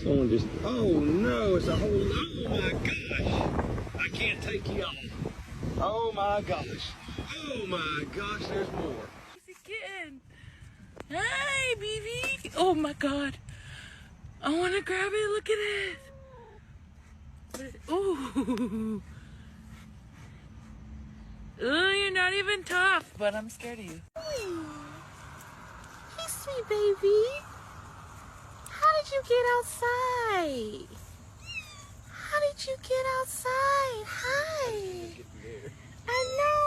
Someone just, oh no, it's a whole, oh my gosh. I can't take you off. Oh my gosh. Oh my gosh, there's more. He's a kitten. Hi, baby. Oh my God. I want to grab it. Look at it. Ooh. Ooh, you're not even tough, but I'm scared of you. Hey, sweet baby. How did you get outside? How did you get outside? Hi. I know.